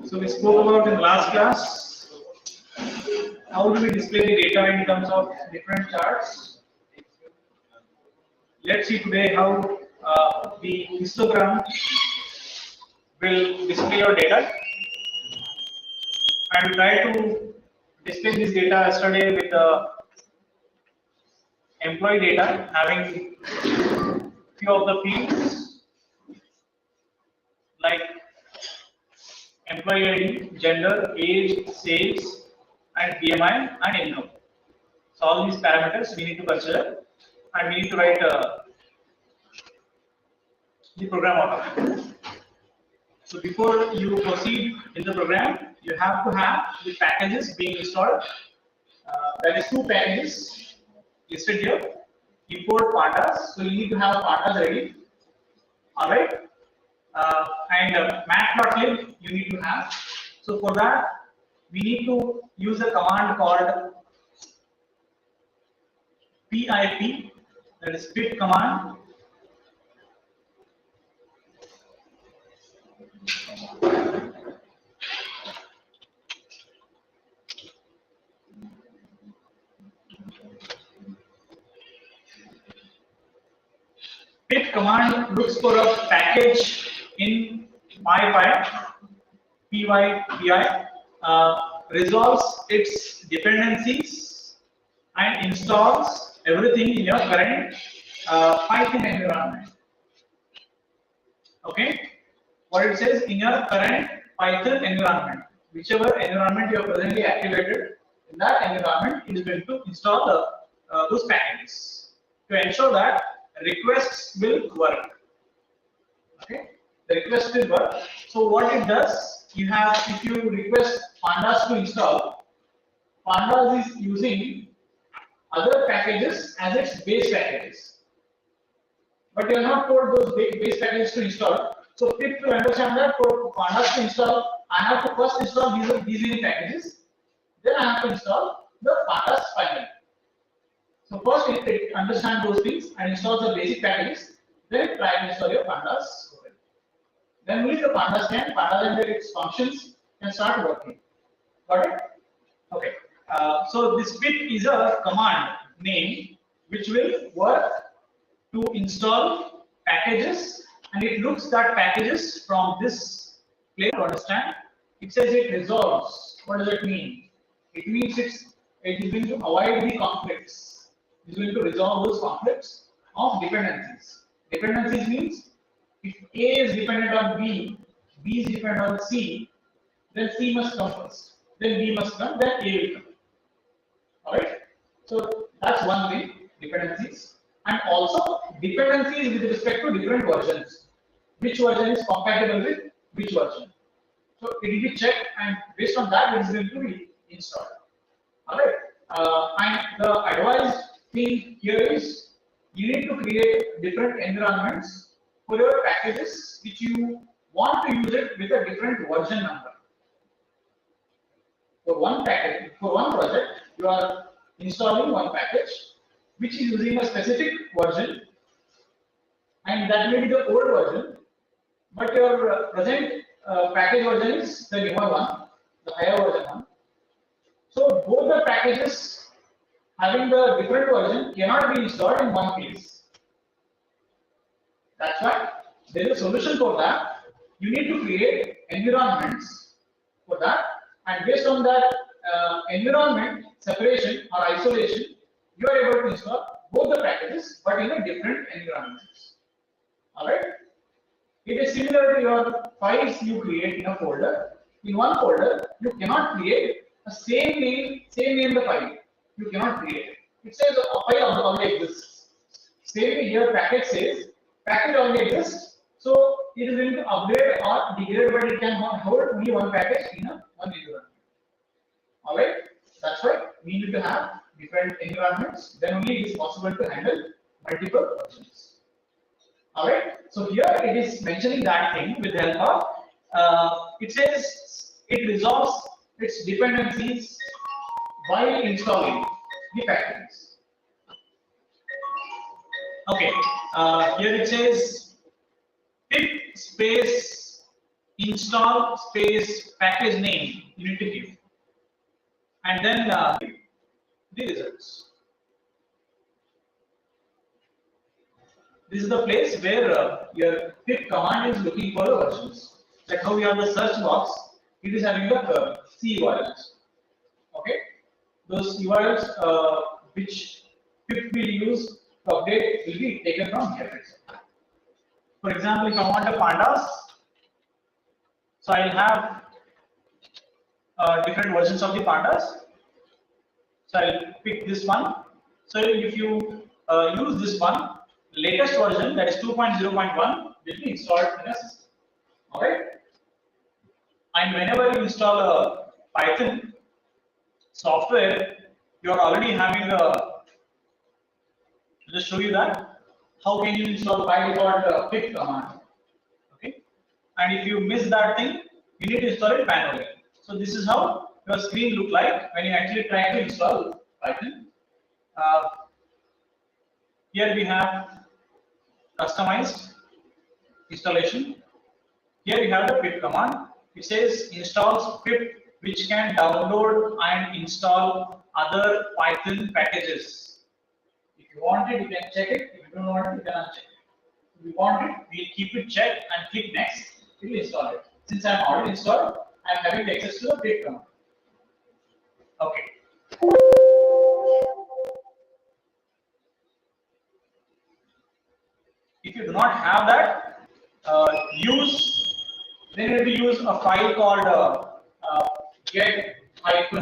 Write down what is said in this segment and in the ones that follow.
So we spoke about in the last class how do we display the data in terms of different charts. Let's see today how the histogram will display your data. And we try to display this data yesterday with the employee data having few of the fields like employee ID, gender, age, sales, and BMI and income. So all these parameters we need to consider, and we need to write the program out of it. So before you proceed in the program, you have to have the packages being installed. That is two packages listed here. Import pandas. So you need to have pandas ready. All right. And mat.lib you need to have. So for that, we need to use a command called pip, that is pip command. Pip command looks for a package in my PYPI, resolves its dependencies and installs everything in your current Python environment. Okay, what it says in your current Python environment, whichever environment you are presently activated, in that environment it is going to install those packages to ensure that requests will work. Okay, the request will work. So what it does, you have, if you request pandas to install, pandas is using other packages as its base packages, but you are not told those base packages to install. So pip to understand that for pandas to install, I have to first install these many packages, then I have to install the pandas finally. So first it understands those things and installs the basic packages, then try to install your pandas. Then only the pandas and its functions can start working. Got it? Okay. So this pip is a command name which will work to install packages, and it looks at packages from this place to understand. It says it resolves. What does it mean? It means it is going to avoid the conflicts. It is going to resolve those conflicts of dependencies. Dependencies means if A is dependent on B, B is dependent on C, then C must come first. Then B must come, then A will come. Alright? So that's one thing, dependencies. And also dependencies with respect to different versions. Which version is compatible with which version. So it will be checked, and based on that it is going to be installed. Alright? And the advised thing here is you need to create different environments for your packages which you want to use it with a different version number. For one package, for one project, you are installing one package which is using a specific version, and that may be the old version, but your present package version is the newer one, the higher version one. So both the packages having the different version cannot be installed in one place. That's why there is a solution for that. You need to create environments for that, and based on that environment separation or isolation, you are able to install both the packages but in a different environments. Alright? It is similar to your files you create in a folder. In one folder, you cannot create a same name the file. You cannot create it. It says a file only exists. Same here, package says package only exists. So it is going to upgrade or degrade, but it can hold only one package in one environment. Alright, that's why we need to have different environments. Then only it is possible to handle multiple versions. Alright, so here it is mentioning that thing with the help of it says it resolves its dependencies while installing the packages. Okay, here it says pip space install space package name you need to give, and then the results. This is the place where your pip command is looking for the versions. Like how we have the search box, it is having the C URLs. Okay, those URLs which pip will use to update will be taken from here. For example, if I want a pandas, so I'll have different versions of the pandas. So I'll pick this one. So if you use this one, latest version, that is 2.0.1, will be installed in a system. Alright. And whenever you install a Python software, you are already having a. Just show you that. How can you install by default pip command? Okay. And if you miss that thing, you need to install it manually. So this is how your screen look like when you actually try to install Python. Here we have customized installation. Here we have the pip command. It says installs pip, which can download and install other Python packages. If you want it, you can check it. If you don't want it, you can uncheck it. If you want it, we'll keep it checked and click next. It will install it. Since I'm already installed, I'm having access to the pip command. Okay. If you do not have that, then you need to use a file called get-pip.py.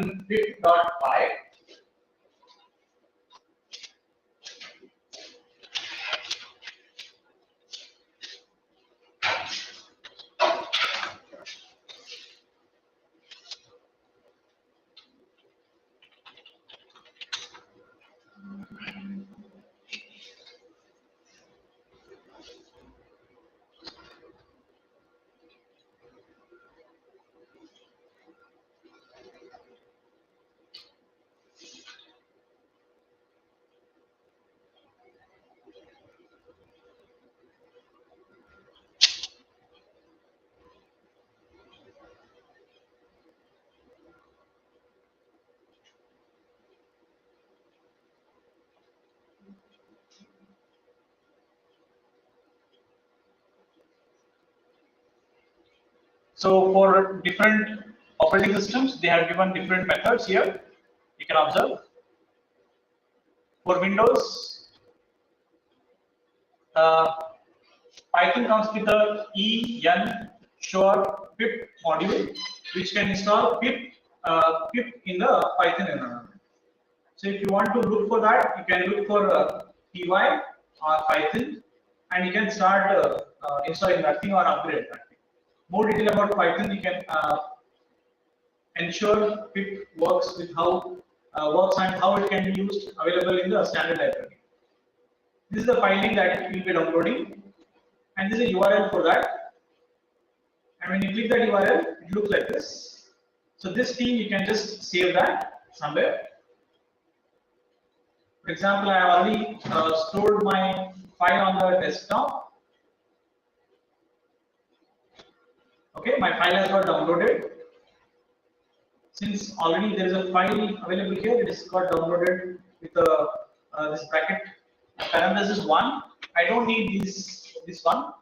So for different operating systems, they have given different methods here. You can observe. For Windows, Python comes with the ensure pip module, which can install pip in the Python environment. So if you want to look for that, you can look for py or Python, and you can start installing that thing or upgrade that thing. More detail about Python, you can ensure pip works with how works and how it can be used available in the standard library. This is the file link that you will be downloading, and this is a URL for that. And when you click that URL, it looks like this. So this thing you can just save that somewhere. For example, I have already stored my file on the desktop. Okay, my file has got downloaded. Since already there is a file available here, it is got downloaded with this bracket. Parameters is 1. I don't need this one.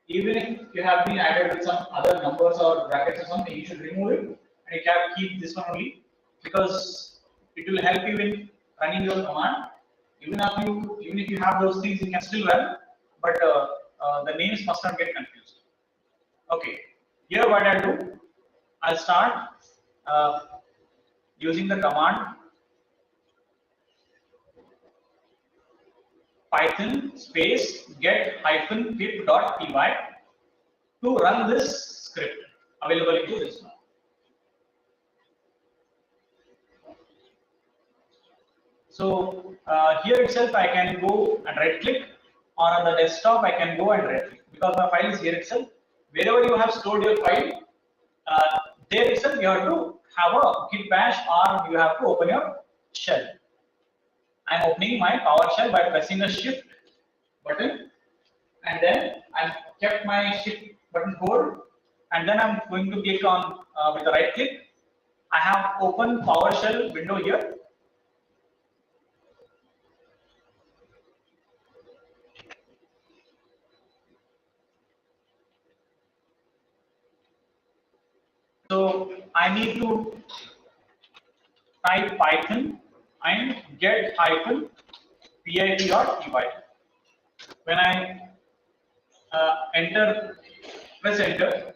Even if you have been added with some other numbers or brackets or something, you should remove it and you can keep this one only, because it will help you in running your command. Even if you have those things, you can still run, but the names must not get confused. Okay, here what I'll do, I'll start using the command Python space get-pip.py to run this script available into this one. So here itself I can go and right click, or on the desktop I can go and right click, because my file is here itself. Wherever you have stored your file, there itself you have to have a git bash, or you have to open your shell. I'm opening my PowerShell by pressing the Shift button, and then I've kept my Shift button hold, and then I'm going to click on with the right click. I have open PowerShell window here. So I need to type Python and get hyphen pip.py. When I press enter,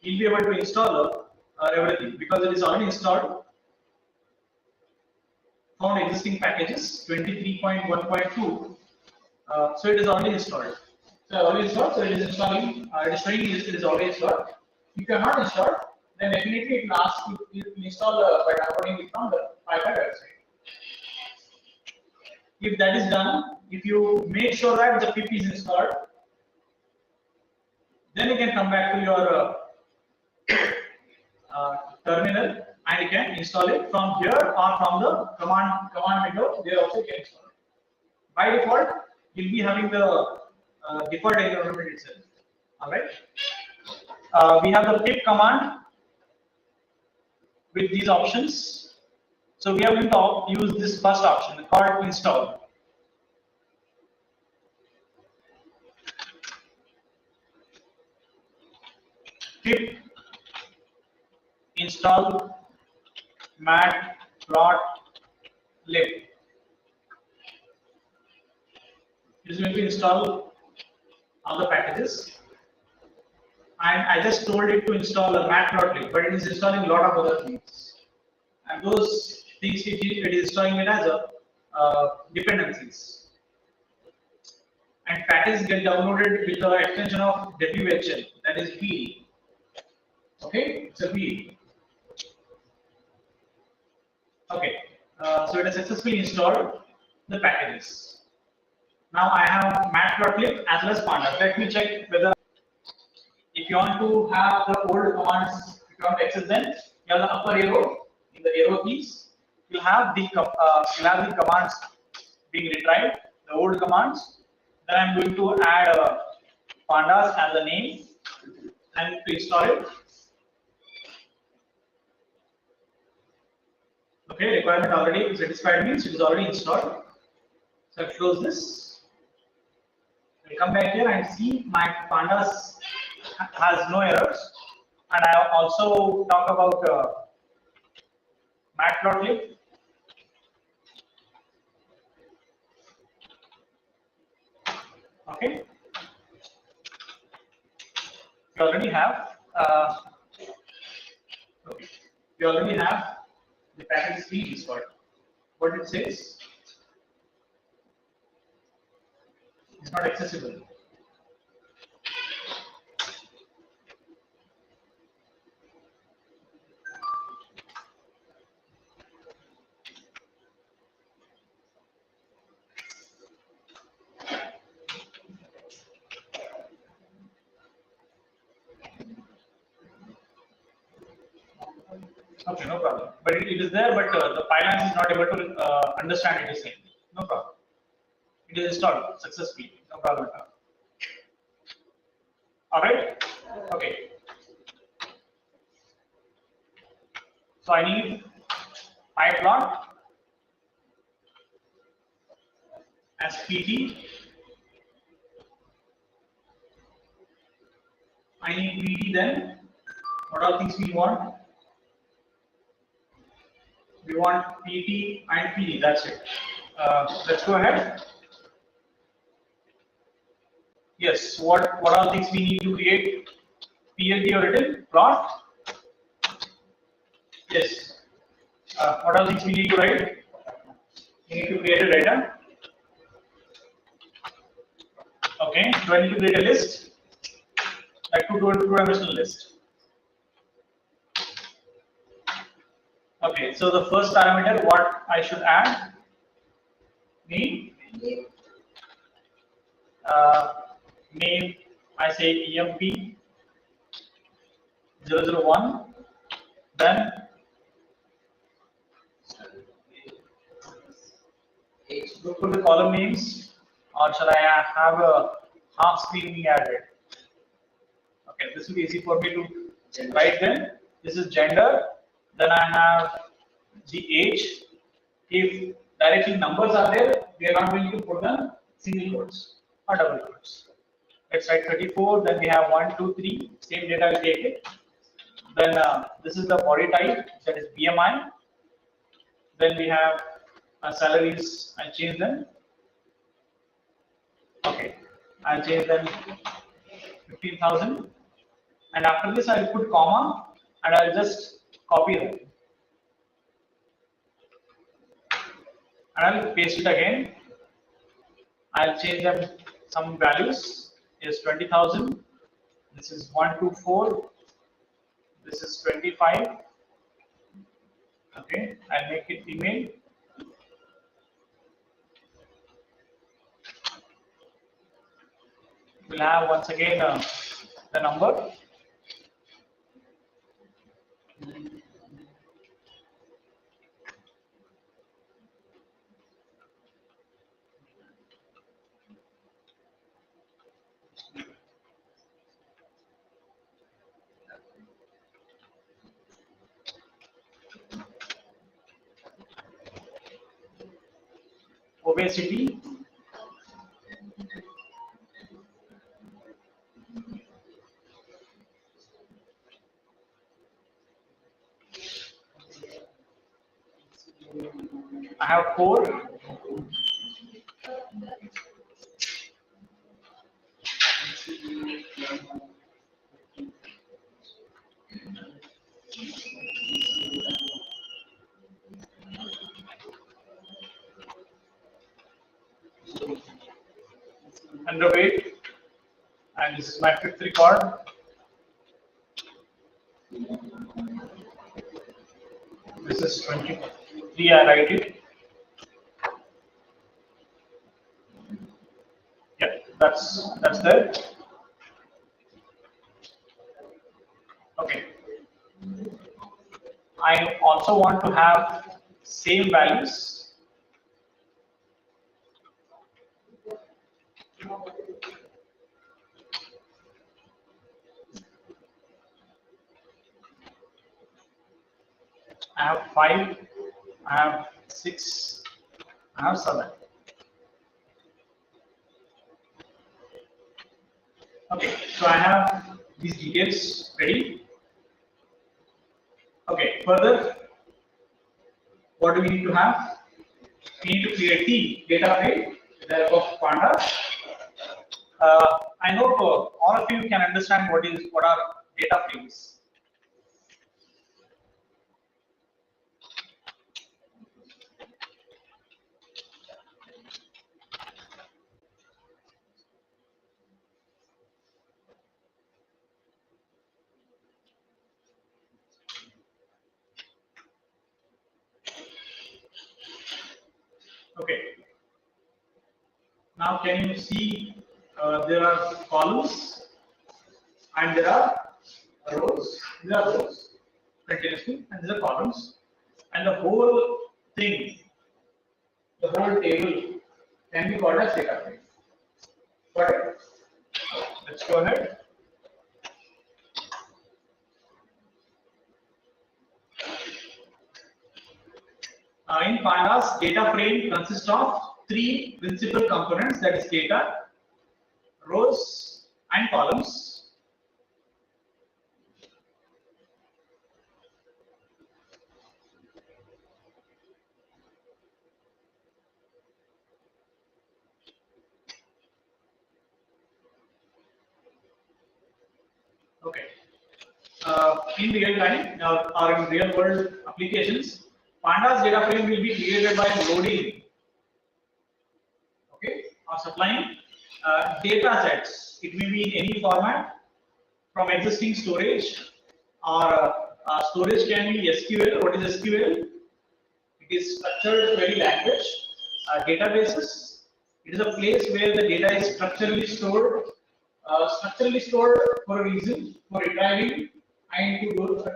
you'll be able to install everything because it is already installed. Found existing packages 23.1.2. So it is already installed. So already installed. So it is installing. It is showing it is already installed. If you are not installed, then definitely it will ask you to install by downloading it from the Python website. If that is done, if you make sure that the pip is installed, then you can come back to your terminal and you can install it from here or from the command window. There also you can install it. By default, you'll be having the default environment itself. All right. We have the pip command with these options. So we are going to use this first option called install. Pip install matplotlib. This is going to install all the packages. And I just told it to install a matplotlib, but it is installing a lot of other things. And those things it is installing it as a dependencies. And packages get downloaded with the extension of WHL, that is B. Okay, it's a B. Okay, so it has successfully installed the packages. Now I have matplotlib as well as pandas. Let me check whether if you want to have the old commands, if you want to access them, you have the upper arrow in the arrow keys. You'll have the commands being retrieved, the old commands. Then I'm going to add pandas as a name and to install it. Okay, requirement already satisfied means it is already installed. So I close this. I come back here and see my pandas has no errors. And I also talk about matplotlib. Okay. You already have. Okay. You already have the package being installed. What it says is not accessible. Okay, no problem. But it is there, but the Pylon is not able to understand it is saying. No problem. It is installed successfully. No problem at all. All right. Okay. So I need pyplot as pt. I need pt then. What all things we want? We want pt and pd. That's it. Let's go ahead. Yes. What all things we need to create? PLT or written plot. Yes. What all things we need to write? We need to create a data. Okay. Do I need to create a list? Like two-dimensional list. Okay. So the first parameter, what I should add? Name. Name. I say emp 001. Then look for the column names, or shall I have a half screen being added? Okay, this will be easy for me to write them. This is gender. Then I have the age. If directly numbers are there, we are not going to put the single quotes or double quotes. Let's write 34. Then we have 1, 2, 3. Same data will take it. Then this is the body type, that is BMI. Then we have salaries. I change them. Okay, I'll change them 15,000. And after this, I'll put comma and I'll just copy them. And I'll paste it again. I'll change them some values. Is 20,000. This is 124. This is 25. Okay, I'll make it email. We'll have once again the number. Obesity. I have 4. Underweight, and this is my 5th record. This is 23. I write it. Yeah, that's there. Okay. I also want to have same values. I have 5, I have 6, I have 7. Okay, so I have these details ready. Okay, further, what do we need to have? We need to create the data frame with the help of pandas. I hope all of you can understand what are data frames. Okay. Now, can you see there are columns and there are rows? There are rows continuously, and there are columns, and the whole thing, the whole table can be called as data frame. Got it? Let's go ahead. In pandas, data frame consists of 3 principal components, that is data, rows, and columns. Okay. In real time or in real world applications, pandas data frame will be created by loading, okay, or supplying data sets. It may be in any format from existing storage, or storage can be SQL. What is SQL? It is structured query language. Databases. It is a place where the data is structurally stored for a reason, for retrieving and to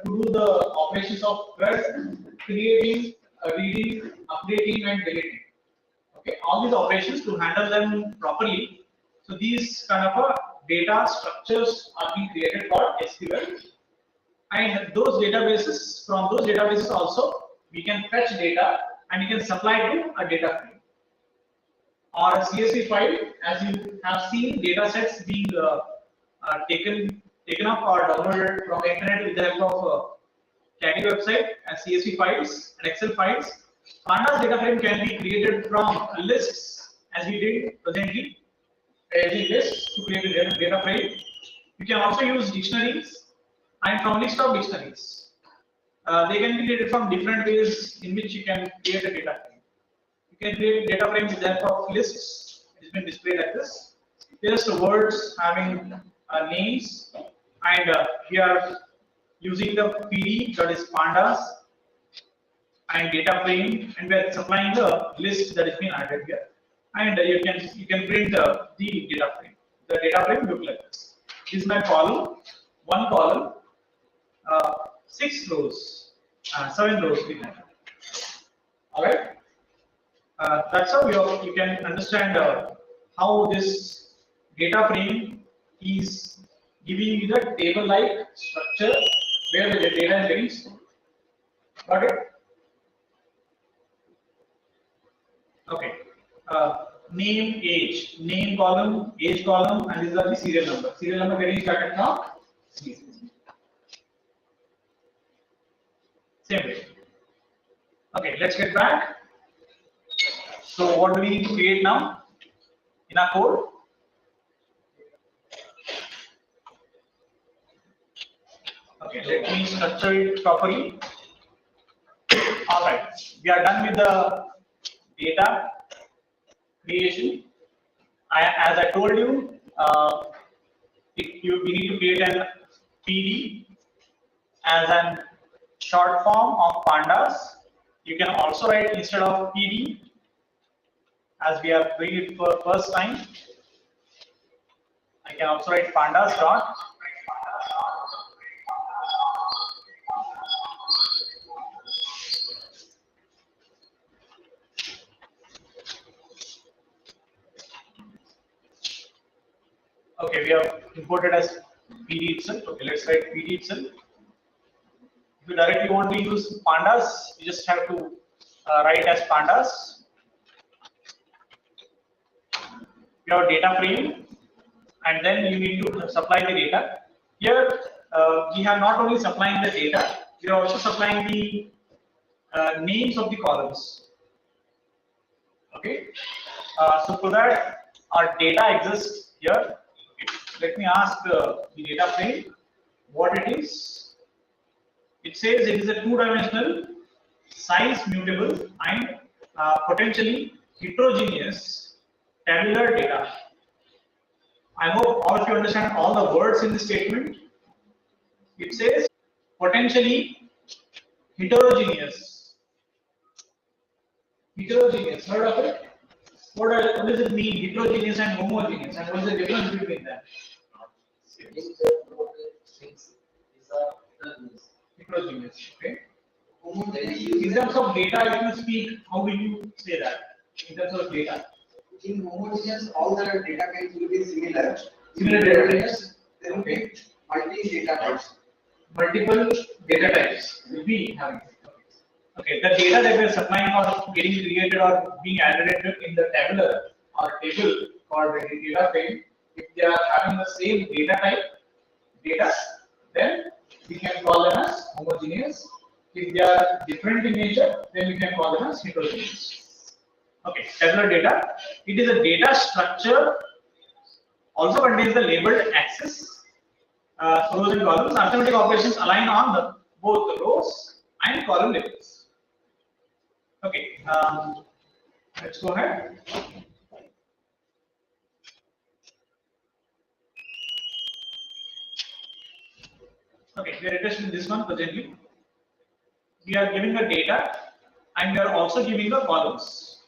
do the operations of creating, reading, updating, and deleting. Okay, all these operations to handle them properly. So these kind of data structures are being created for SQL, and those databases, from those databases also we can fetch data and we can supply to a data frame or a CSV file. As you have seen data sets being taken up or downloaded from the internet with the help of Caddy website as CSV files and Excel files. Pandas data frame can be created from lists, as we did presently, using lists to create a data frame. You can also use dictionaries, and from list of dictionaries, they can be created from different ways in which you can create a data frame. You can create data frames with the help of lists. It has been displayed like this. Just words having names, and we are using the PD, that is pandas, and data frame, and we are supplying the list that is being added here. And you can print the data frame. The data frame look like this. This is my column, one column, 6 rows, 7 rows we have. All right. That's how you can understand how this data frame is giving you the table-like structure where the data is getting stored. Got it? Okay. Name, age, name column, age column, and these are the serial number. Serial number getting started from C. Same way. Okay, let's get back. So what do we create now in our code? Okay, let me structure it properly. All right, we are done with the data creation. As I told you, we need to create an PD as an short form of pandas. You can also write instead of PD, as we are doing it for first time, I can also write pandas dot. Okay, we have imported as PD itself. Okay, let's write PD itself. If you directly want to use pandas, you just have to write as pandas. You have data frame, and then you need to supply the data. Here, we are not only supplying the data, we are also supplying the names of the columns. Okay, so for that, our data exists here. Let me ask the data frame what it is. It says it is a two-dimensional, size mutable, and potentially heterogeneous tabular data. I hope all of you understand all the words in the statement. It says potentially heterogeneous. Heterogeneous, heard of it? What does it mean, heterogeneous and homogeneous, and what is the difference between them? Heterogeneous, okay. In terms of data, if you speak, how will you say that? In terms of data. In homogeneous, all the data kinds will be similar. Similar data types. There will be multi-data types. Multiple data types will be having. Okay, the data that we are supplying or getting created or being added in the tabular or table called the data frame, if they are having the same data type, then we can call them as homogeneous. If they are different in nature, then we can call them as heterogeneous. Okay, tabular data. It is a data structure. Also contains the labeled axis, rows and columns. Arithmetic operations align on both the rows and column labels. Okay, let's go ahead. Okay, we are interested in this one presently. We are giving the data and we are also giving the columns.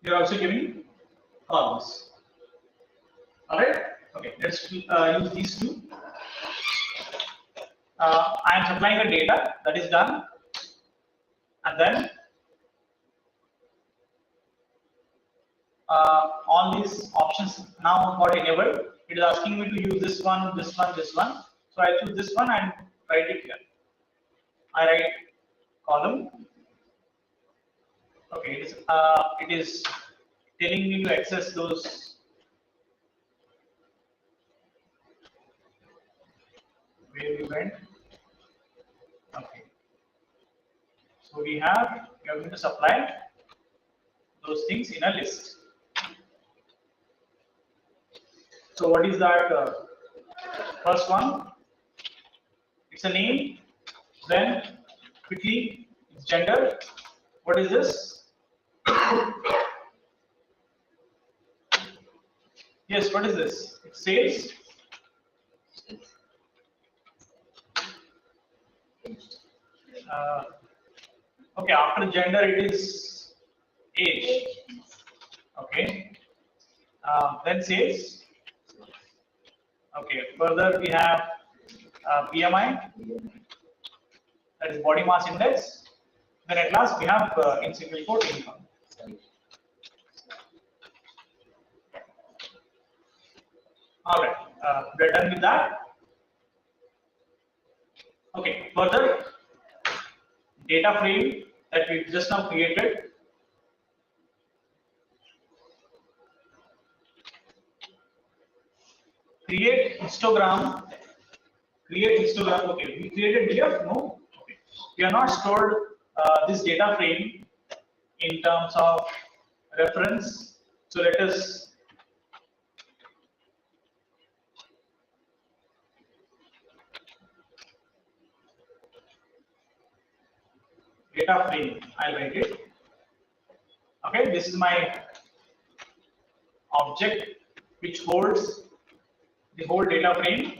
We are also giving columns. Alright? Okay, let's use these two. I am supplying the data, that is done, and then all these options now got enabled. It is asking me to use this one, this one, this one. So I choose this one and write it here. I write column. Okay, it is telling me to access those. Where we went. Okay. So we are going to supply those things in a list. So what is that? First one, it's a name. Then quickly, it's gender. What is this? Yes, what is this? It says. Okay, after gender it is age. Okay. Then says. Okay. Further we have BMI. That is body mass index. Then at last we have in single quote income. All right. We're done with that. Okay. Further. Data frame that we just now created. Create histogram. Create histogram. Okay, we created DF. No, okay. We are not stored this data frame in terms of reference. So let us data frame. I'll write it. Okay, this is my object which holds the whole data frame.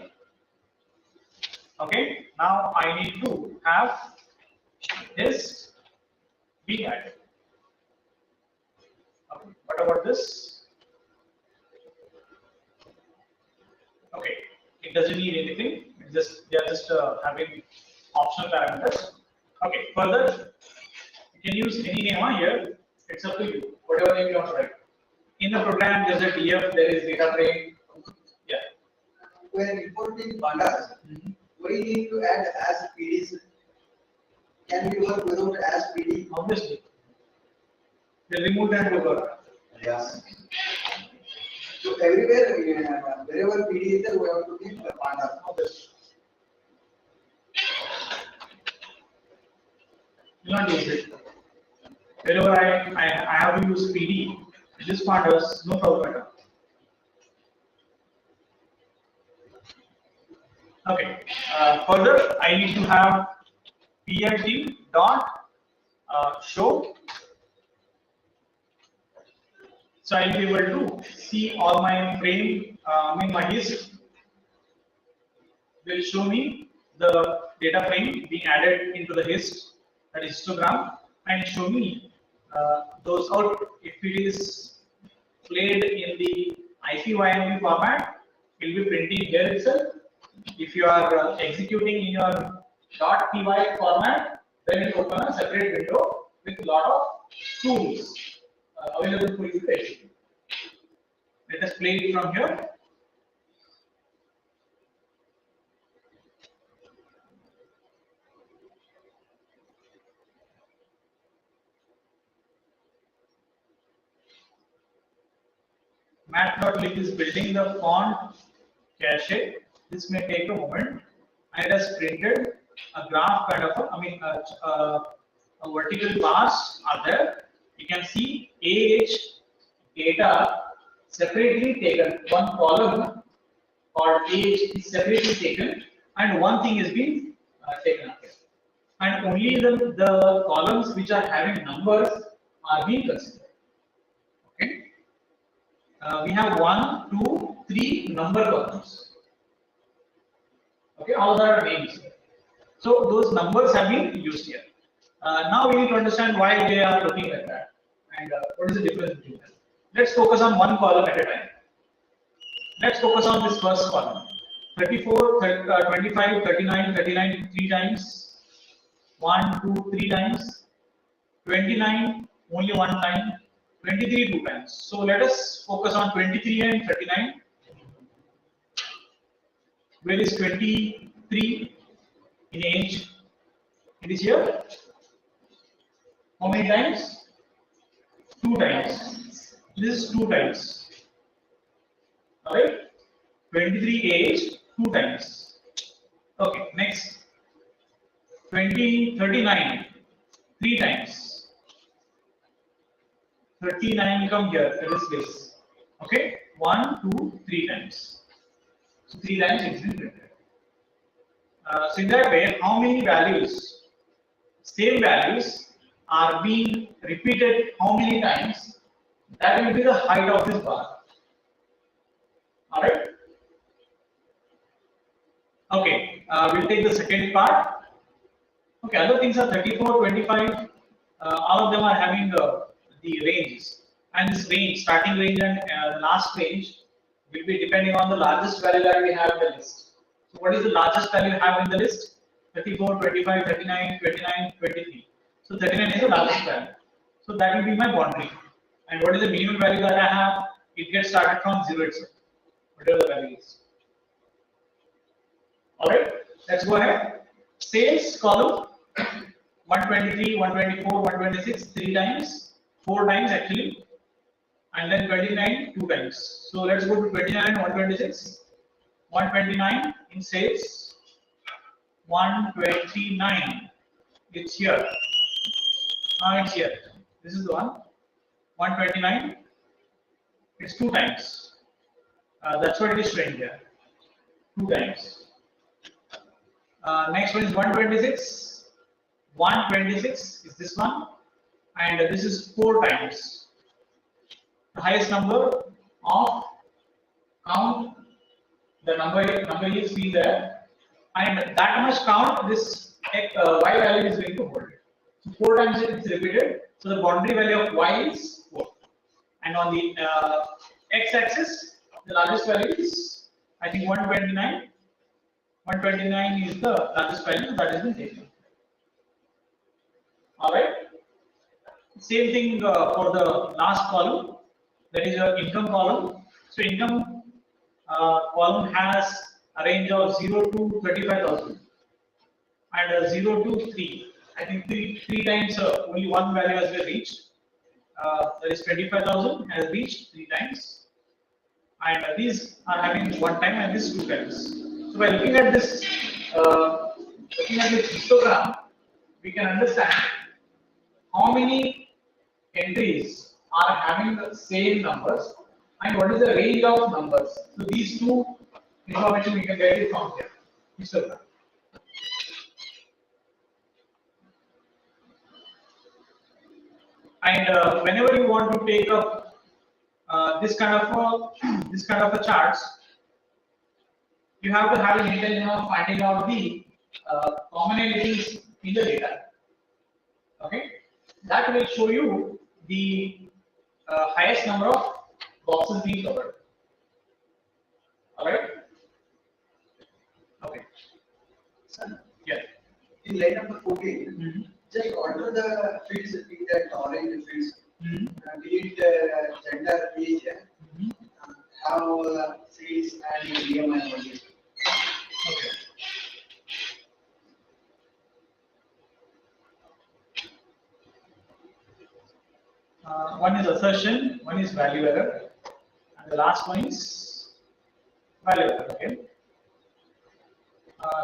Okay, now I need to have this being added. Okay, what about this? Okay, it doesn't need anything. It's just they are just having optional parameters. Okay, further, you can use any name here. It's up to you. Whatever name you want to write. In the program, there's a DF, there is data frame. Yeah. When importing pandas, we need to add as PDs. Can we work without as PD? Obviously. They remove that over. Yes. So everywhere, wherever PD is there, we have to keep the pandas. Obviously. Will not use it. Wherever I have to use PD, this part does no problem at all. Okay. Further, I need to have PLT dot show. So I'll be able to see all my frame, my list will show me the data frame being added into the list, that is histogram, and show me those out. If it is played in the IPYNB format, it will be printing here itself. If you are executing in your .py format, then it will open a separate window with a lot of tools available for you to execute. Let us play it from here. Math.lib is building the font cache. This may take a moment. And it has printed a graph kind of a vertical bars are there. You can see age data separately taken. One column called age is separately taken, and one thing is being taken up here. And only the columns which are having numbers are being considered. Okay. We have 1, 2, 3 number columns. Okay, all are names. So those numbers have been used here. Now we need to understand why they are looking like that and what is the difference between them. Let's focus on one column at a time. Let's focus on this first column. 34, 25, 39, 39 3 times. 1, 2, 3 times. 29 only one time. 23 two times. So let us focus on 23 and 39. Where is 23 in age? It is here. How many times? 2 times. This is 2 times. Alright? 23 age, 2 times. Okay, next. 39, 3 times. 39 come here, that is this. Okay? 1, 2, 3 times. So 3 times it is printed. So in that way, how many values, same values, are being repeated how many times? That will be the height of this bar. Alright? Okay, we'll take the second part. Okay, other things are 34, 25. All of them are having the ranges. And this range, starting range and the last range, will be depending on the largest value that we have in the list. So, what is the largest value you have in the list? 34, 25, 39, 29, 23. So, 39 is the largest value. So, that will be my boundary. And what is the minimum value that I have? It gets started from 0 itself, whatever the value is. Alright, let's go ahead. Sales column 123, 124, 126, 3 times, 4 times actually, and then 29, 2 times. So let's go to 29 and 126. 129 in sales, 129. It's here. It's here. This is the one. 129. It's 2 times. That's what it is showing here. 2 times. Next one is 126. 126 is this one, and this is 4 times. The highest number of count, the number is seen there, and that much count this y value is going to hold. So 4 times it is repeated. So the boundary value of y is 4, and on the x-axis, the largest value is I think 129. 129 is the largest value that has been taken. Alright. Same thing for the last column, that is your income column. So income column has a range of 0 to 35,000 and 0 to 3. I think three times only one value has been reached. That is 25,000 has reached 3 times, and these are having 1 time and this 2 times. So by looking at this histogram, we can understand how many entries are having the same numbers and what is the range of numbers. So these two information we can get it from here. Histogram. And whenever you want to take up this kind of a charts, you have to have an intention of finding out the commonalities in the data. Okay, that will show you the highest number of boxes being covered. All right. Okay. Yeah. In line number 14, just alter the fields in that orange fields. Delete gender, age, have sales and medium and volume. Okay. One is assertion, one is value error, and the last one is value error. Okay.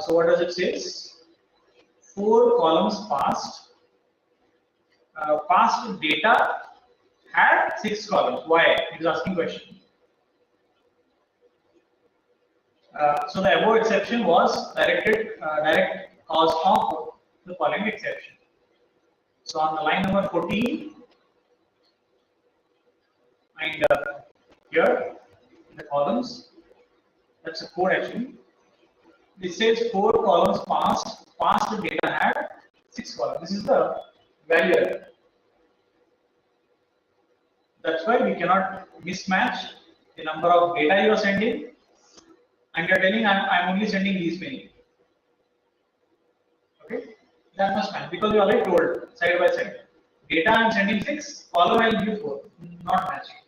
So what does it say? 4 columns passed. Passed data had 6 columns. Why? It is asking question. So the above exception was direct cause of the following exception. So on the line number 14, and here the columns, that's a code actually. This says 4 columns passed data had 6 columns. This is the value error. That's why we cannot mismatch the number of data you are sending, and you are telling I'm only sending these many. Okay, that must match because you already told side by side Data I'm sending 6, column I'll give 4. Not matching.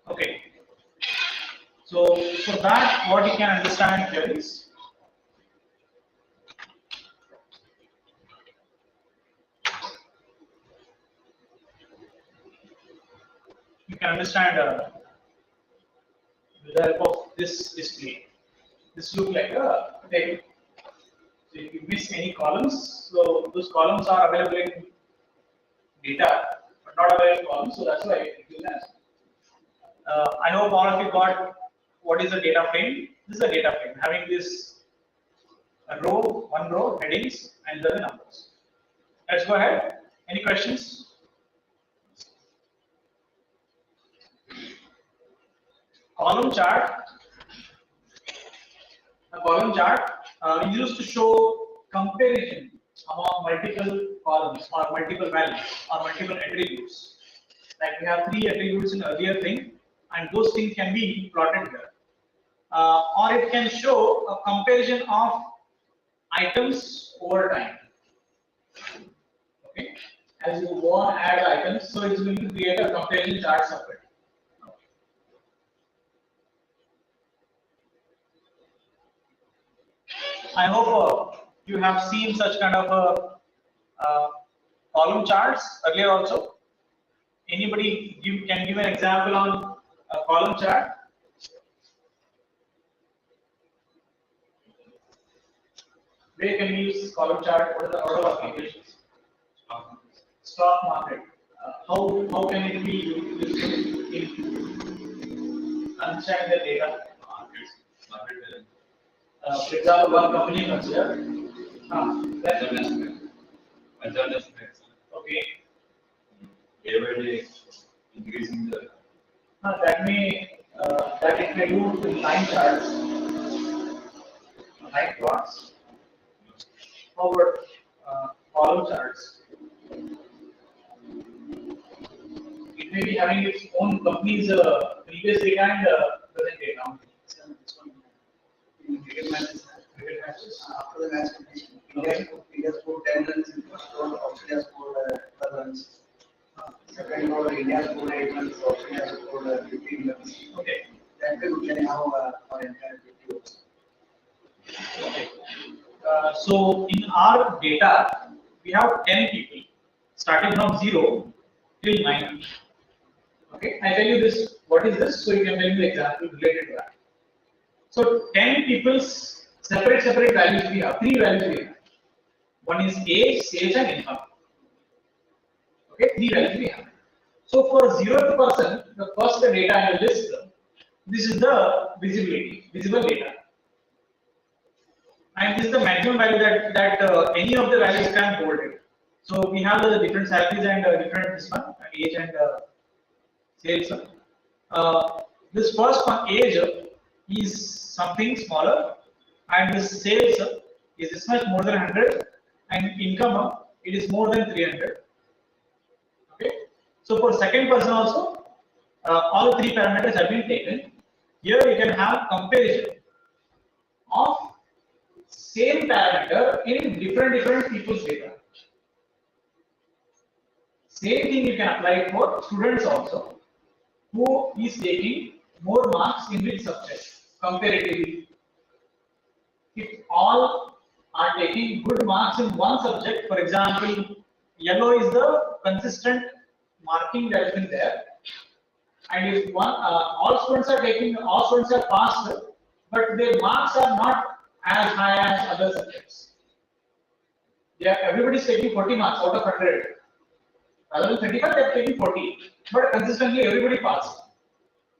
Okay. So for that, what you can understand here is you can understand with the help of this display. This looks like a table. So if you miss any columns, so those columns are available in data, but not available in columns. So that's why it is as. I hope all of you got what is a data frame. This is a data frame having this one row, headings, and the numbers. Let's go ahead. Any questions? Column chart. A column chart is used to show comparison among multiple columns or multiple values or multiple attributes. Like we have 3 attributes in earlier thing, and those things can be plotted here. Or it can show a comparison of items over time. Okay, as you go on add items, so it's going to create a comparison chart separate. I hope you have seen such kind of column charts earlier also. Anybody can give an example on a column chart? Where you can use column chart? What are the order of applications? Stock market. How can it be used in understanding the data? For example, one company consider. Okay. Every increasing the. That it may do in line charts, line plots. How about column charts? It may be having its own company's previous data and present data. Cricket matches. After the match completion, India scored 10 runs in first over, Australia scored 12 runs. Second over, India scored 8 runs, Australia scored 15 runs. Okay. That way we can have our entire 50 overs. Okay. So in our data, we have 10 people, starting from 0 till 90. Okay, I tell you this. What is this? So you can tell me the example related to that. So 10 people's separate values we have. 3 values we have. One is age, sales, and income. Okay, 3 values we have. So for 0th person, the first data in the list, this is the visible data. And this is the maximum value that any of the values can hold it. So we have the different salaries and different this one, age and sales. This first one, age, is something smaller, and this sales is this much more than 100, and income it is more than 300. Okay. So for second person also, all the 3 parameters have been taken. Here you can have comparison of same parameter in different people's data. Same thing you can apply for students also, who is taking more marks in which subject comparatively. If all are taking good marks in one subject, for example, yellow is the consistent marking that has been there, and if all students are passed, but their marks are not as high as other subjects. Everybody is taking 40 marks out of 100. Rather than 35, they are taking 40, but consistently everybody passed.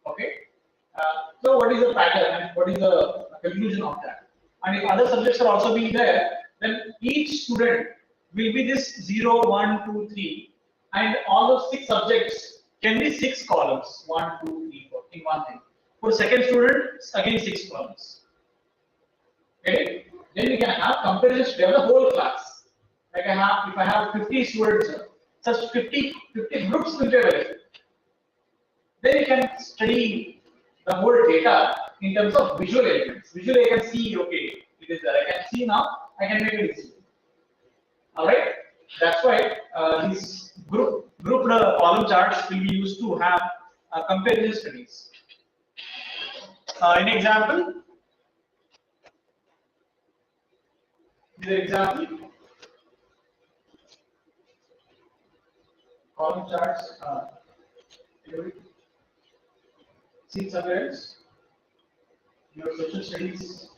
Okay. So what is the pattern and what is the conclusion of that? And if other subjects are also being there, then each student will be this 0, 1, 2, 3, and all those 6 subjects can be 6 columns, 1, 2, 3, 4 in one thing. For second student, again 6 columns. Okay. Then we can have comparisons to the whole class. Like if I have 50 students, such 50 groups will be available. Then you can study the whole data in terms of visual elements. Visually, I can see, okay, it is there. I can see now, I can make it easy. Alright, that's why these grouped column charts will be used to have comparison studies. An example. Column charts. See somewhere else. Your social studies.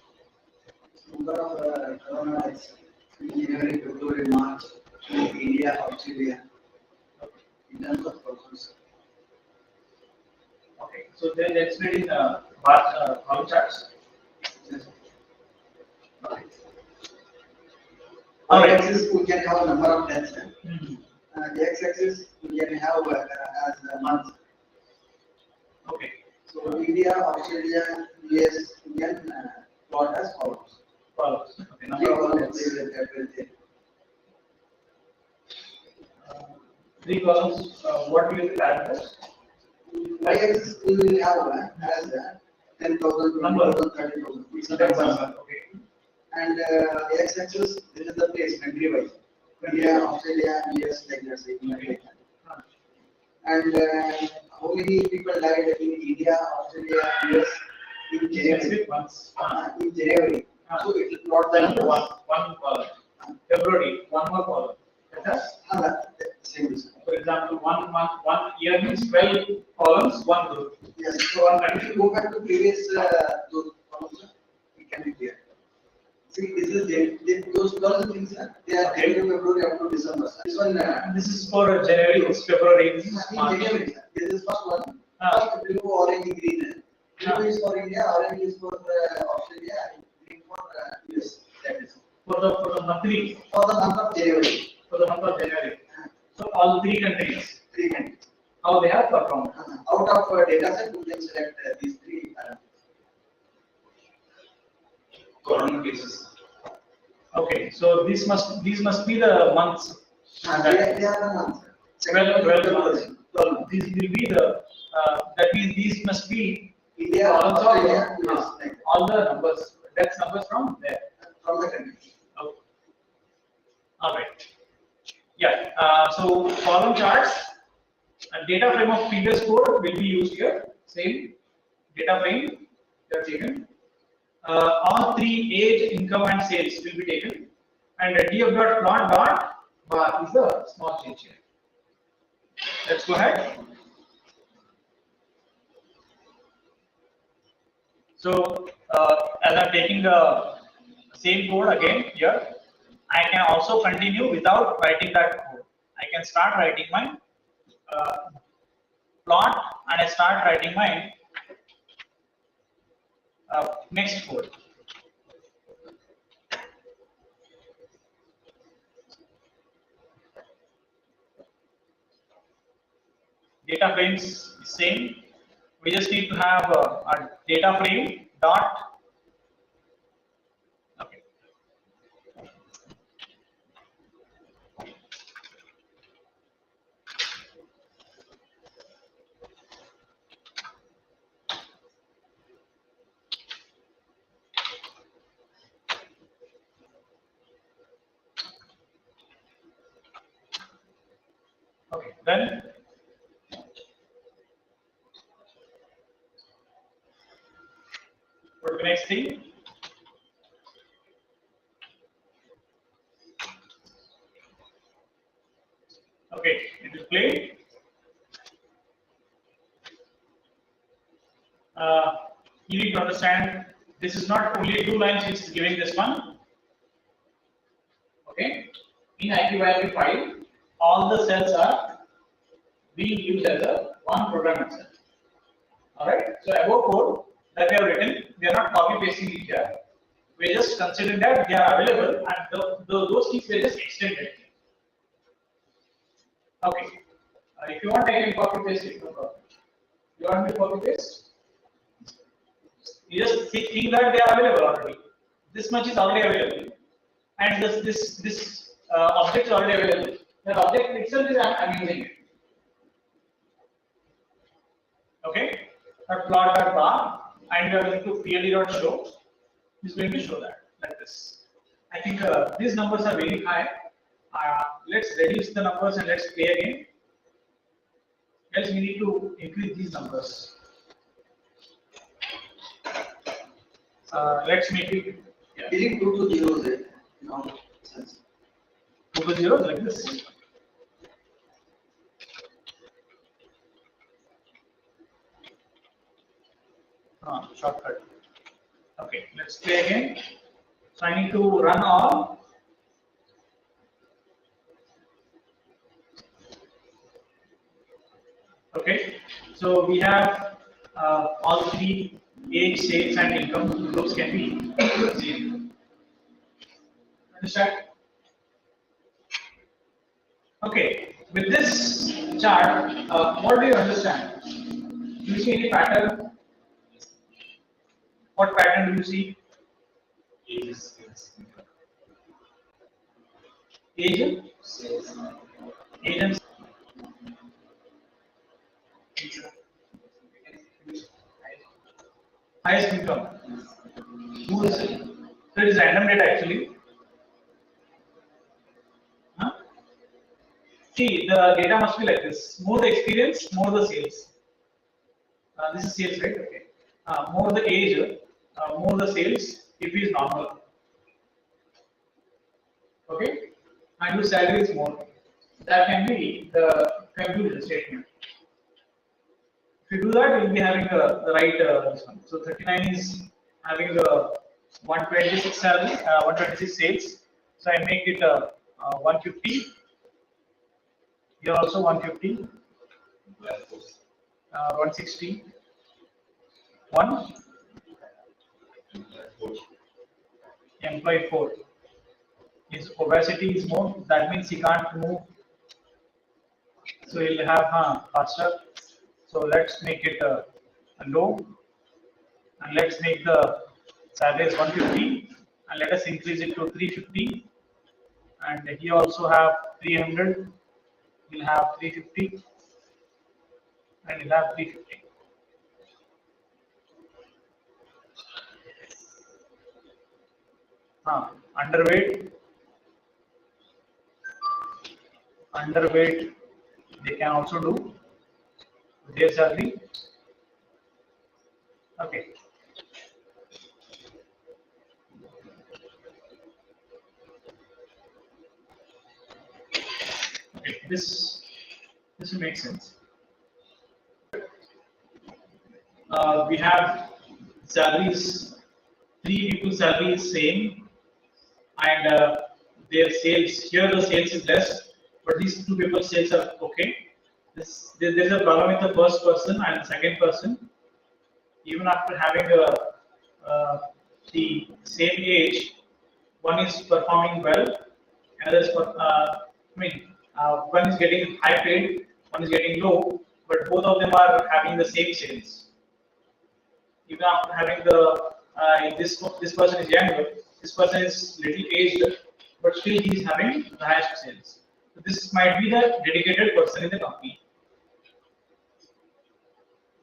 Number of corona deaths in January, February, March in India, Australia, in terms of persons. Okay, so then let's read in column charts. Yes. Okay. On Alright. axis we can have number of deaths. Mhm. The x-axis we can have as a month. Okay. So India, Australia, US, we can plot as follows. Columns. Okay. Three Number of columns columns. everything. Three columns. What will be the parameters? Y-axis we will have as 10,000, Number. 20,000, 30,000. It's a That's number. number. Okay. And x-axis, this is the place, country wise. India, Australia, US, like that, say, like that. And how many people died in India, Australia, US in January? Specific months. In January. So it will plot the number. One column. February, one more column. That's Same reason. for example, 1 month, 1 year means 12 columns, one group. Yes. So one If country. you go back to previous those columns, it can be clear. See, this is those things. They are Okay. February up to December. This one. This is for January, this is February, this is In March. January, this is first one. Ah. First blue, orange, green. Blue is for India, orange is for Australia, and green for US. That is For the monthly, for the month of January. for the month of January. So all three countries, Three countries. how they have performed. Out of data set, we can select these three parameters. Corona cases. Okay, so these must be the months. They are the months. 12 months. So this will be the that means these must be India, columns of Australia, US, like that. all the numbers. That's numbers from there. From the country. Okay. All right. Yeah. So column charts, a data frame of previous code will be used here. Same data frame they are taken. All three age, income, and sales will be taken. And df.plot bar is the small change here. Let's go ahead. So as I'm taking the same code again here, I can also continue without writing that code. I can start writing my plot and I start writing my next code. Data frames is same. We just need to have a data frame dot. Okay. Okay, then for the next thing. Okay, it will play. You need to understand this is not only 2 lines which is giving this one. Okay, in IQ file, all the cells are being used as a one program itself. All right. So above code that we have written, we are not copy pasting it here. We are just considering that they are available, and those things we are just extended. Okay. If you want, I can copy paste it. No problem. You want me to copy paste? You just think that they are available already. This much is already available, and this object is already available. That object itself is I'm using it. Okay, that plot that bar, and we are going to clearly.show is going to show that. like this. I think these numbers are very high. Let's reduce the numbers and let's play again. Else we need to increase these numbers. Let's make it Getting 2 to 0 there. No sense. 2 to 0 like this. Shortcut. Okay, let's play again. So I need to run all. Okay, so we have all three age, sales, and income groups can be seen. Understand? Okay, with this chart, what do you understand? Do you see any pattern? What pattern do you see? Ages, Age, sales, age, and highest income. Who is it? So it is random data actually. Huh? See, the data must be like this. More the experience, more the sales. This is sales, right? Okay. More the age, more the sales, if it is normal. Okay. And your salary is more. That can be the conclusion statement. If you do that, you will be having the right this one. So 39 is having the 126 salary, 126 sales. So I make it 150. Here also 150, 160, 1, employee 4. His obesity is more, that means he can't move. So he'll have faster. So let's make it a low, and let's make the salary as 150, and let us increase it to 350. And he also have 300. He'll have 350, and he'll have 350. Underweight, they can also do their salary. Okay. Okay, this will make sense. We have salaries. 3 people's salary is same, and their sales here the sales is less, but these 2 people's sales are okay. There's a problem with the first person and the second person. Even after having the same age, one is performing well, another is one is getting high paid, one is getting low, but both of them are having the same sales. Even after having the this person is younger, this person is little aged, but still he is having the highest sales. So this might be the dedicated person in the company.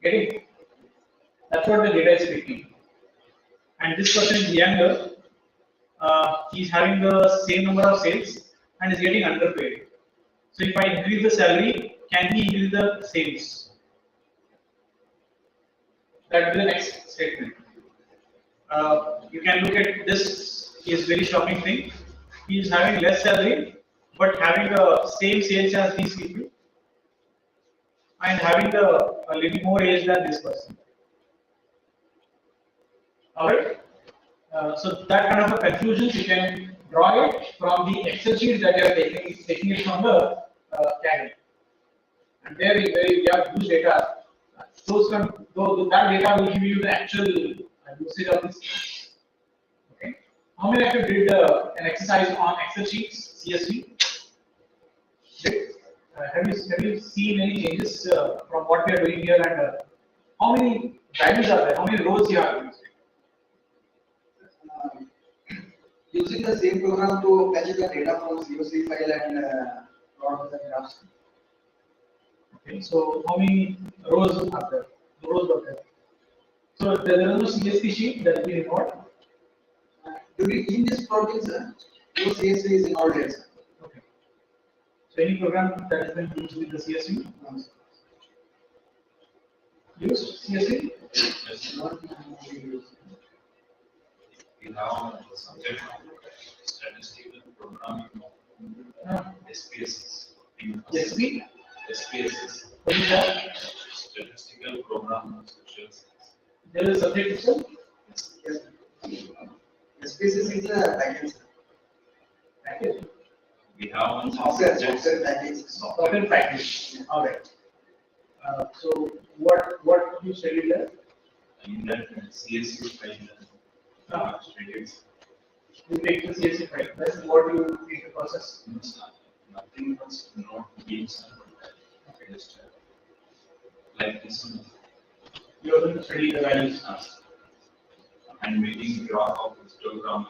Getting? That's what the data is speaking. And this person is younger. He is having the same number of sales and is getting underpaid. So if I increase the salary, can he increase the sales? That will be the next statement. You can look at this. Is very shocking thing. He is having less salary, but having the same sales as these people, and having a little more age than this person. Alright. So that kind of a conclusion you can draw it from the Excel sheet that you are taking it from the candidate. And there we have huge data. That data will give you the actual usage of this. Okay. How many of you did an exercise on Excel sheets, CSV? Have you seen any changes from what we are doing here, and how many values are there? How many rows you are using? Using the same program to fetch the data from CSV file and plot the graphs. Okay, so how many rows are there? Rows are there. So there is no CSV sheet that we report. In this project, sir, no CSV is involved here, sir. Okay. So any program that has been used with the CSV? Used CSV? Yes. Not used. We have a subject statistical programming SPSS. CSV? SPSS. What is that? Statistical Program Social Science. There is a subject itself? Yes. SPSS is a package, sir. Package. We have one Software subject. package. Software package. All right. So what you studied there? In that CSU file. Studies. You take the CSV file. That's what you need to process. Nothing was not games. Just like this one. You are going to study the values. And making graph of histogram.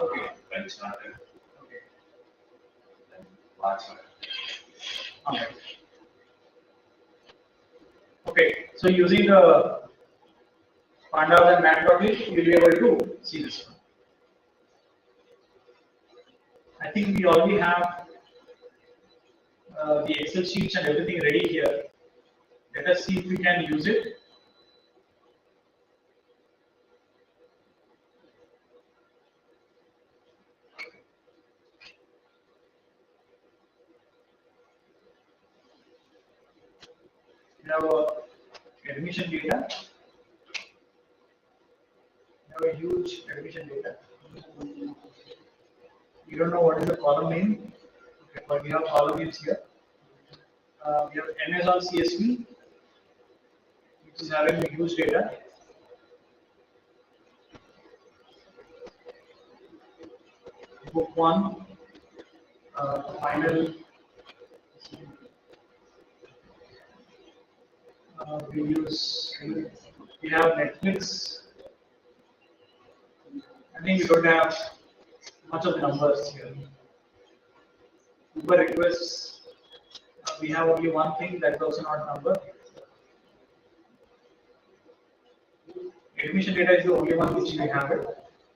Okay. Like started. Okay. Watch. All right. Okay. So using the pandas and matplotlib, you'll be able to see this one. I think we already have the Excel sheets and everything ready here. Let us see if we can use it. We have admission data. We have a huge admission data. You don't know what is the column name, okay, but we have column names here. We have Amazon CSV, which is having a huge data. Book one, final. We have Netflix. I think we don't have much of the numbers here. Uber requests, we have only one thing, that is also not number. Admission data is the only one which we have it.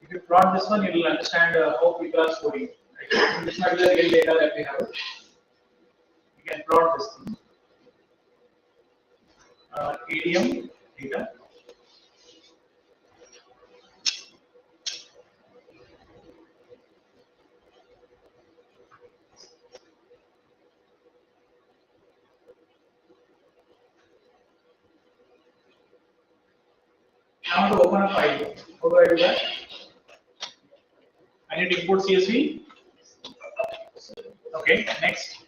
If you plot this one, you will understand how people are scoring. Right? This is not the real data that we have. You can plot this thing. ADM data. I want to open a file. How do I do that? I need to import CSV. Okay, next.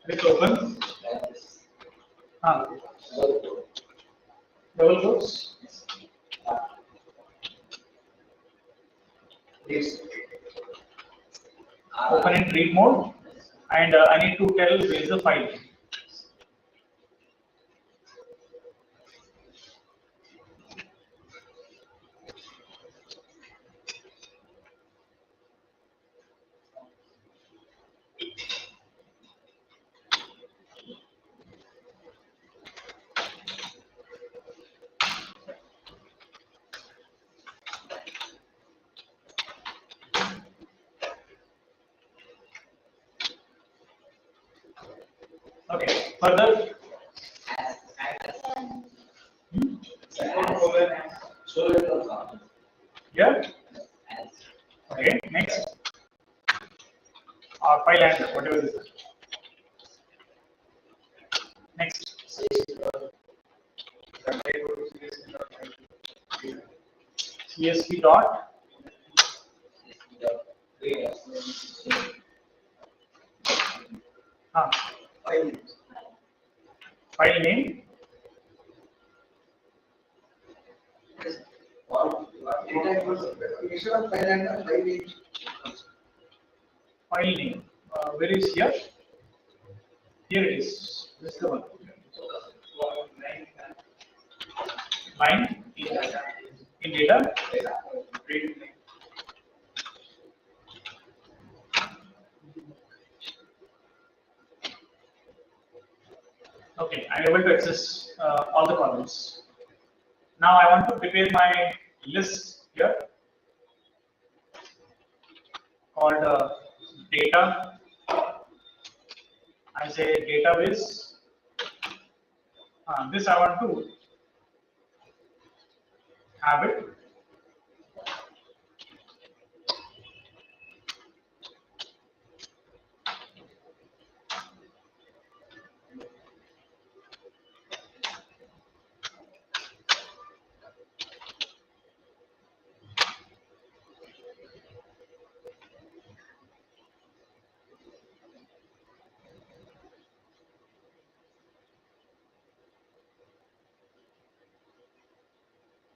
Click open. Double quotes. Yes. Open in read mode, and I need to tell where is the file. Okay, further. Yeah. Okay, next. File and whatever it is. Next. CSV dot. File name. File name. Where is here? Here it is. This is the one. Line in data. Okay, I'm able to access all the columns. Now I want to prepare my list here called data. I say database. This I want to have it.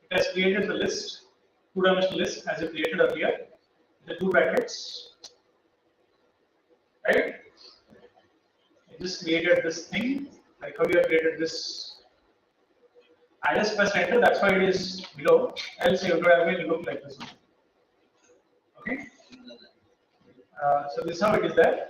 It has created the list, two-dimensional list as I created earlier, the two brackets, right? I just created this thing, like how you have created this. I just pressed enter, that's why it is below, else it would have been look like this one. Okay? So this is how it is there.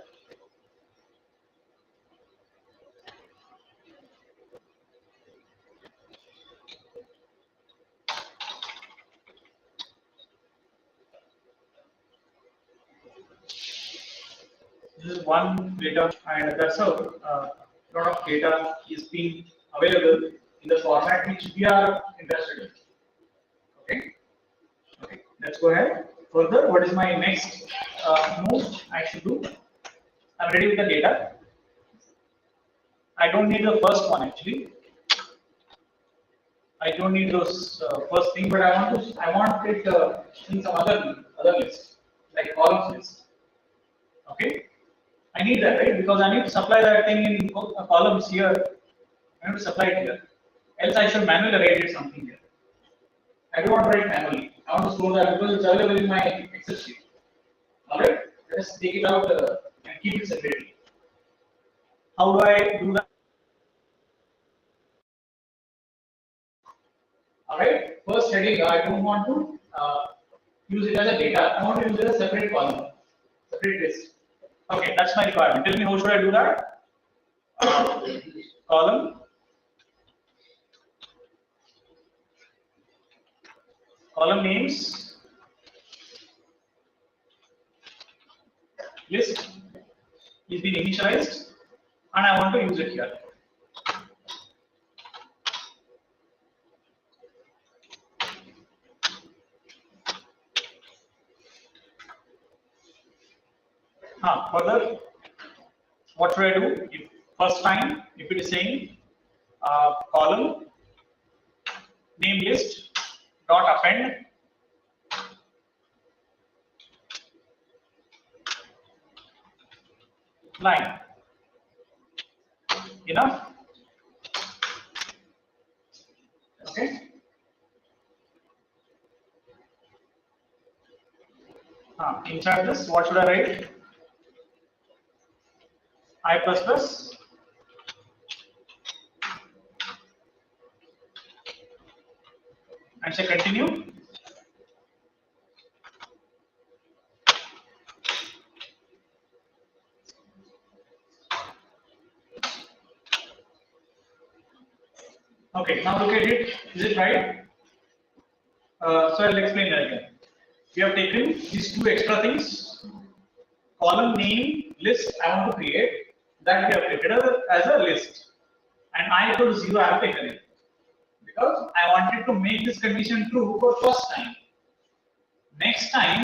This is one data, and that's how a lot of data is being available in the format which we are interested in. Okay. Okay. Let's go ahead. Further, what is my next move I should do? I'm ready with the data. I don't need the first one actually. I don't need those first thing, but I want it in some other list, like columns list. Okay. I need that, right? Because I need to supply that thing in columns here. I have to supply it here. Else I should manually write it something here. I don't want to write manually. I want to store that because it's available in my Excel sheet. Alright? Let us take it out and keep it separately. How do I do that? Alright, first heading, I don't want to use it as a data. I want to use it as a separate column, separate list. Okay, that's my requirement. Tell me how should I do that? Column. Column names. List is being initialized, and I want to use it here. Further, what should I do? If first time, if it is saying column name list dot append line, enough? Okay. Inside this, what should I write? I plus plus and say continue. Okay, now look at it. Is it right? So I'll explain that again. We have taken these two extra things. Column name list I want to create, that we have created as a list, and I equal to 0 I have taken it because I wanted to make this condition true for first time. Next time